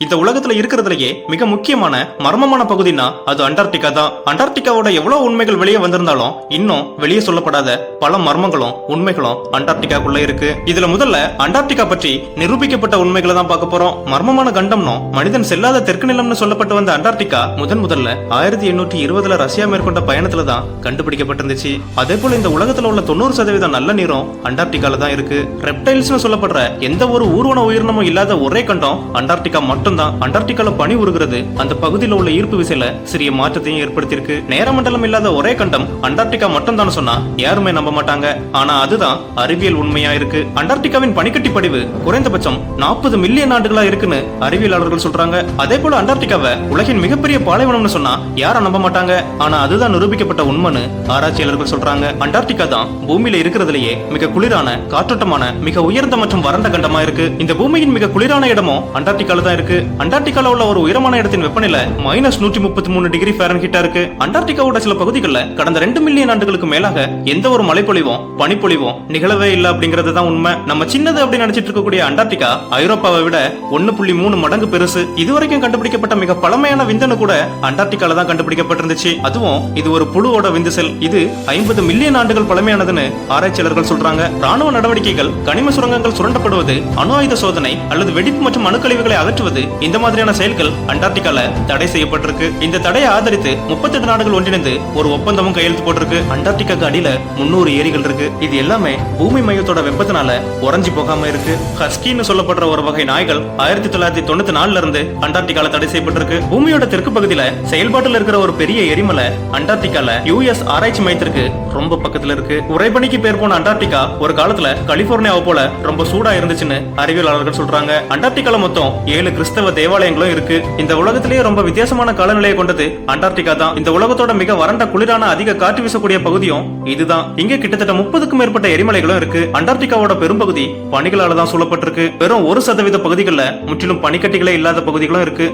இந்த உலகத்துல இருக்கிறதுலயே மிக முக்கியமான மர்மமான பகுதினா அது அண்டார்டிகா தான். அண்டார்டிகாவோட எவ்வளவு உண்மைகள் வெளியே வந்திருந்தாலும் இன்னும் வெளியே சொல்லப்படாத பல மர்மங்களும் உண்மைகளும் அண்டார்டிகாக்குள்ள இருக்கு. இதுல முதல்ல அண்டார்டிகா பற்றி நிரூபிக்கப்பட்ட உண்மைகளை தான் பார்க்க போறோம். மர்மமான கண்டம்னும் மனிதன் செல்லாத தெற்கு நிலம்னு சொல்லப்பட்டு வந்த அண்டார்டிகா முதல்ல 1820 ரஷ்யா மேற்கொண்ட பயணத்துல தான் கண்டுபிடிக்கப்பட்டிருந்துச்சு. அதே போல இந்த உலகத்துல உள்ள 90% நல்ல நீரும் அண்டார்டிகால தான் இருக்கு. ரெப்டைல்ஸ்னு சொல்லப்படுற எந்த ஒரு ஊர்வன உயிரினமும் இல்லாத ஒரே கண்டம் அண்டார்டிகா மட்டும் தான். அண்டார்டிகால பனி உருகிறது அந்த பகுதியில் உள்ள ஈர்ப்பு விசையில சிறிய மாற்றத்தையும் ஏற்படுத்தியிருக்கு. நேரமண்டலம் இல்லாத ஒரே கண்டம் அண்டார்டிகா மட்டும் தான் சொன்னா யாருமே நம்ப மாட்டாங்க. ஆனா அதுதான் அறிவியல் உண்மையா இருக்கு. அண்டார்டிகாவின் பனிக்கட்டி படிவு குறைந்தபட்சம் 40 மில்லியன் ஆண்டுகளா இருக்குன்னு அறிவியலாளர்கள் சொல்றாங்க. அதே போல அண்டார்டிகாவை உலகின் மிகப்பெரிய பாலைவனம்னு சொன்னா யாரும் நம்ப மாட்டாங்க. ஆனா அதுதான் நிரூபிக்கப்பட்ட உண்மைன்னு ஆராய்ச்சியாளர்கள் சொல்றாங்க. அண்டார்டிகா தான் பூமியில இருக்கிறதுலயே மிக குளிரான காற்றோட்டமான மிக உயர்ந்த மற்றும் வறண்ட கண்டமா இருக்கு. இந்த பூமியின் மிக குளிரான இடமும் அண்டார்டிகால தான் இருக்கு. அண்டார்டிகால உள்ள ஒரு உயரமான இடத்தின் வெப்பநிலை -133 டிகிரி ஃபாரன்ஹீட்டா இருக்கு. அண்டார்டிகாவோட சில பகுதிகளில் கடந்த 2 மில்லியன் ஆண்டுகளுக்கு மேலாக எந்த ஒரு மழைப்பொழிவும் பனிப்பொழிவும் நிகழவே இல்லை அப்படிங்கிறது தான் உண்மை. நம்ம சின்னது அப்படின்னு நினைச்சிட்டு இருக்கக்கூடிய அண்டார்டிகா ஐரோப்பாவை விட 1.3 மடங்கு பெருசு. இதுவரைக்கும் கண்டுபிடிக்கப்பட்ட மிக பழமையான விந்தணு கூட அண்டார்டிகால தான் கண்டுபிடிக்கப்பட்டிருந்துச்சு. அதுவும் இது ஒரு புழுவோட விந்து செல். இது 50 மில்லியன் ஆண்டுகள் பழமையானதுன்னு ஆராய்ச்சியாளர்கள் சொல்றாங்க. ராணுவ நடவடிக்கைகள், கனிம சுரங்கங்கள் சுரண்டப்படுவது, அணு ஆயுத சோதனை அல்லது வெடிப்பு மற்றும் அணுக்கழிவுகளை அகற்றுவது, இந்த மாதிரியான செயல்கள் அண்டார்டிகால தடை செய்யப்பட்டிருக்கு. இந்த தடையை ஆதரித்து 38 நாடுகள் ஒன்றிணைந்து ஒரு ஒப்பந்தமும் கையெழுத்து போட்டிருக்கு. அண்டார்டிகாக்கு அடியில 300 ஏரிகள் இருக்கு. இது எல்லாமே பூமி மையத்தோட வெப்பத்தினால உறைஞ்சி போகாம இருக்கு. ஹஸ்கின்னு சொல்லப்படுற ஒரு வகை நாய்கள் 1994 இருந்து அண்டார்டிகால தடை செய்யப்பட்டிருக்கு. பூமியோட தெற்கு பகுதியில செயல்பாட்டில் இருக்கிற ஒரு பெரிய எரிமலை அண்டார்டிகால யுஎஸ் ஆராய்ச்சி மையத்திற்கு ரொம்ப பக்கத்துல இருக்கு. உறைபனிக்கு பேர் போன அண்டார்டிகா ஒரு காலத்துல கலிபோர்னியாவை போல ரொம்ப சூடா இருந்துச்சுன்னு அறிவியலாளர்கள் சொல்றாங்க. அண்டார்டிகால மொத்தம் 7 கிறிஸ்தவ தேவாலயங்களும் இருக்கு. இந்த உலகத்திலேயே ரொம்ப வித்தியாசமான காலநிலையை கொண்டது அண்டார்டிகா தான். இந்த உலகத்தோட மிக வறண்ட குளிரான அதிக காற்று வீசக்கூடிய பகுதியும் இதுதான். இங்க கிட்டத்தட்ட 30க்கும் மேற்பட்ட எரிமலைகளும் இருக்கு. அண்டார்டிகாவோட பெரும்பகுதி பனிகளால தான் சூழப்பட்டிருக்கு. வெறும் 1% பகுதிகளில் முற்றிலும் பனிக்கட்டிகளே இல்லாத பகுதிகளும் இருக்கு.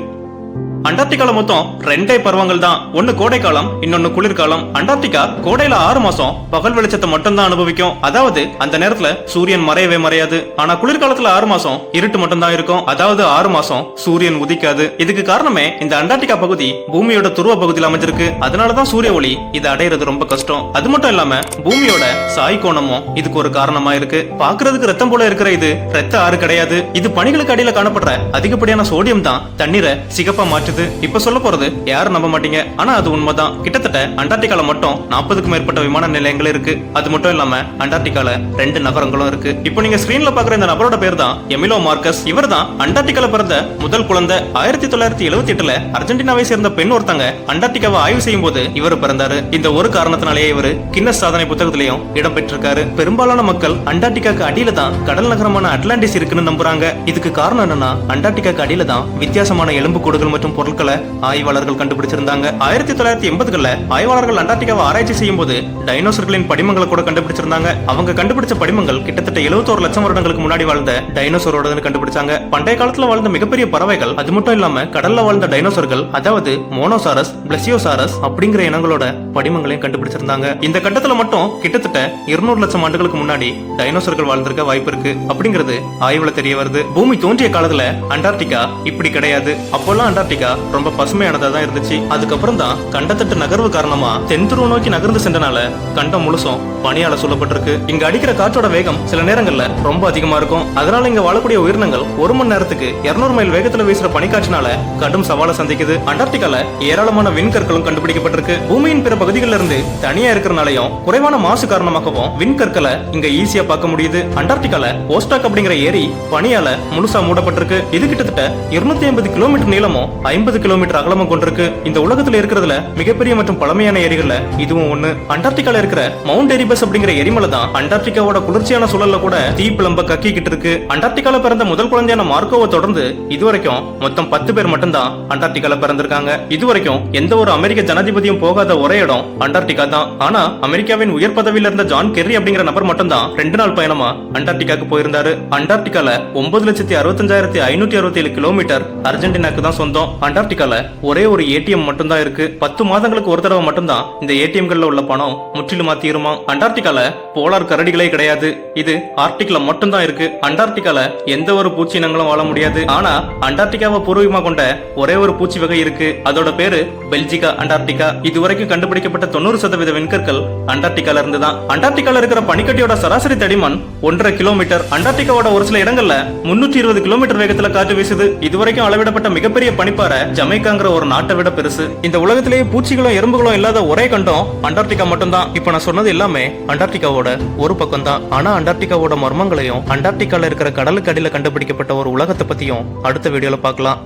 அண்டார்டிகால மொத்தம் 2 பருவங்கள் தான். ஒன்னு கோடை காலம், இன்னொன்னு குளிர்காலம். அண்டார்டிகா கோடையில 6 மாசம் பகல் வெளிச்சத்தை மட்டும் தான் அனுபவிக்கும். அதாவது அந்த நேரத்துல சூரியன் மறையவே மறையாது. ஆனா குளிர்காலத்துல 6 மாசம் இருட்டு மட்டும் தான் இருக்கும். அதாவது 6 மாசம் சூரியன் உதிக்காது. இதுக்கு காரணமே இந்த அண்டார்டிகா பகுதி பூமியோட துருவ பகுதியில் அமைஞ்சிருக்கு. அதனாலதான் சூரிய ஒளி இதை அடையிறது ரொம்ப கஷ்டம். அது மட்டும் இல்லாம பூமியோட சாய் கோணமும் இதுக்கு ஒரு காரணமா இருக்கு. பாக்குறதுக்கு ரத்தம் போல இருக்கிற இது ரத்த ஆறு கிடையாது. இது பனிகளுக்கு அடியில காணப்படுற அதிகப்படியான சோடியம் தான் தண்ணீரை சிகப்பா மாற்று. இப்ப சொல்ல போறது யாரும் நம்ப மாட்டீங்க, ஆனா அது உண்மைதான். கிட்டத்தட்ட அண்டார்டிகால மட்டும் 40க்கும் மேற்பட்ட விமான நிலையங்கள் இருக்கு. அது மட்டும் இல்லாம அண்டார்டிகால 2 நகரங்களும் இருக்கு. இப்போ நீங்க ஸ்கிரீன்ல பாக்குற இந்த நபரோட பேர் தான் எமிலோ மார்கஸ். இவர் தான் அண்டார்டிகால பிறந்த முதல் குழந்தை. 1978ல அர்ஜென்டினாவை சேர்ந்த பெண் ஒருத்தங்க அண்டார்டிகாவை ஆய்வு செய்யும் போது இவர் பிறந்தாரு. இந்த ஒரு காரணத்தினாலேயே இவர் கின்னஸ் சாதனை புத்தகத்திலையும் இடம் பெற்றிருக்காரு. பெரும்பாலான மக்கள் அண்டார்டிகாக்கு அடியில தான் கடல் நகரமான அட்லாண்டிஸ் இருக்குன்னு நம்புறாங்க. இதுக்கு காரணம் என்னன்னா அண்டார்டிகாக்கு அடியில தான் வித்தியாசமான எலும்பு கூடுகள் மற்றும் பொருட்களை ஆய்வாளர்கள் கண்டுபிடிச்சிருந்தாங்க. 1980களில் ஆய்வாளர்கள் அண்டார்டிகாவை ஆராய்ச்சி செய்யும் போது டைனோசர்களின் படிமங்களை கூட கண்டுபிடிச்சிருந்தாங்க. அவங்க கண்டுபிடிச்ச படிமங்கள் கிட்டத்தட்ட 71 லட்சம் வருடங்களுக்கு முன்னாடி வாழ்ந்த டைனோசரோட கண்டுபிடிச்சாங்க. பண்டைய காலத்துல வாழ்ந்த மிகப்பெரிய பறவைகள், அது மட்டும் இல்லாம கடல்ல வாழ்ந்த டைனோசர்கள், அதாவது மோனோசாரஸ், பிளசியோசாரஸ் அப்படிங்கிற இனங்களோட படிமங்களையும் கண்டுபிடிச்சிருந்தாங்க. இந்த கட்டத்துல மட்டும் கிட்டத்தட்ட 200 லட்சம் ஆண்டுகளுக்கு முன்னாடி டைனோசர்கள் வாழ்ந்திருக்க வாய்ப்பு இருக்கு அப்படிங்கிறது ஆய்வுல தெரிய வருது. பூமி தோன்றிய காலத்துல அண்டார்டிகா இப்படி கிடையாது. அப்போல்லாம் அண்டார்டிகா ரொம்ப பசுமையானதா தான் இருந்துச்சு. அதுக்கப்புறம் தான் கண்டத்தட்டு நகர்வு காரணமா தென் துருவ நோக்கி நகர்ந்து சென்றனால கண்டம் முழுசும் பனியால சூழப்பட்டிருக்கு. இங்க அடிக்கிற காற்றோட வேகம் சில நேரங்கள்ல ரொம்ப அதிகமா இருக்கும். அதனால இங்க வாழக்கூடிய உயிரினங்கள் 1 மணி நேரத்துக்கு 200 மைல் வேகத்துல வீசுற பனிக்காற்றினால கடும் சவாலை சந்திக்குது. அண்டார்டிகால ஏராளமான விண்கற்களும் கண்டுபிடிக்கப்பட்டிருக்கு. பூமியின் பிற பகுதிகளில் இருந்து தனியா இருக்கிறனாலையும் குறைவான மாசு காரணமாகவும் விண்கற்களை இங்க ஈஸியா பார்க்க முடியுது. அண்டார்டிகால ஓஸ்டாக் அப்படிங்கிற ஏரி பனியால முழுசா மூடப்பட்டிருக்கு. இது கிட்டத்தட்ட 250 கிலோமீட்டர் நீளமும் 50 கிலோமீட்டர் அகலமும் கொண்டிருக்கு. இந்த உலகத்துல இருக்கிறதுல மிகப்பெரிய மற்றும் பழமையான ஏரிகள்ல இதுவும் ஒண்ணு. அண்டார்டிகால இருக்கிற மவுண்ட் எரிபஸ் அப்படிங்கிற எரிமலை தான் அண்டார்டிகாவோட குளிர்ச்சியான சூழல்ல கூட தீப்பிழம்ப கக்கிக்கிட்டு இருக்கு. அண்டார்டிகால பிறந்த முதல் குழந்தையான மார்க்கோவை தொடர்ந்து இதுவரைக்கும் மொத்தம் 10 பேர் மட்டும் தான் அண்டார்டிகால பிறந்திருக்காங்க. இதுவரைக்கும் எந்த ஒரு அமெரிக்க ஜனாதிபதியும் போகாத ஒரே இடம் அண்டார்டிகா தான். ஆனா அமெரிக்காவின் உயர் பதவியில் இருந்த ஜான் கெர்ரி அப்படிங்கிற நபர் மட்டும் தான் 2 நாள் பயணமா அண்டார்டிகாக்கு போயிருந்தாரு. அண்டார்டிகால 9,65,567 கிலோமீட்டர் அர்ஜென்டினாக்கு தான் சொந்தம். அண்டார்டிகால ஒரே ஒரு ஏடிஎம் மட்டும் தான் இருக்கு. 10 மாதங்களுக்கு ஒரு தடவை மட்டும்தான் இந்த ஏடிஎம்கள்ல உள்ள பணம் முற்றிலுமா தீருமா. அண்டார்டிகால போலார் கரடிகளே கிடையாது. இது ஆர்டிக்ல மட்டும் தான் இருக்கு. அண்டார்டிகால எந்த ஒரு பூச்சினங்களும் வாழ முடியாது. ஆனா அண்டார்டிகாவை பூர்வீகமா கொண்ட ஒரே ஒரு பூச்சி வகை இருக்கு. அதோட பேரு பெல்ஜிகா அண்டார்டிகா. இதுவரைக்கும் கண்டுபிடிக்கப்பட்ட 90% விண்கற்கள் அண்டார்டிகால இருந்து தான். அண்டார்டிகால இருக்கிற பனிக்கட்டியோட சராசரி தடிமன் 1.5 கிலோமீட்டர். அண்டார்டிகாவோட ஒரு சில இடங்கள்ல 320 கிலோமீட்டர் வேகத்துல காற்று வீசுது. இதுவரைக்கும் அளவிடப்பட்ட மிகப்பெரிய பனிப்பாறை ஜமைக்காங்கிற ஒரு நாட்டை விட பெருசு. இந்த உலகத்திலேயே பூச்சிகளும் எறும்புகளும் இல்லாத ஒரே கண்டம் அண்டார்டிகா மட்டும் தான். இப்ப நான் சொன்னது எல்லாமே அண்டார்டிகாவோட ஒரு பக்கம் தான். ஆனா அண்டார்டிகாவோட மர்மங்களையும் அண்டார்டிகால இருக்கிற கடலுக்கு அடியில கண்டுபிடிக்கப்பட்ட ஒரு உலகத்தை பத்தியும் அடுத்த வீடியோல பார்க்கலாம்.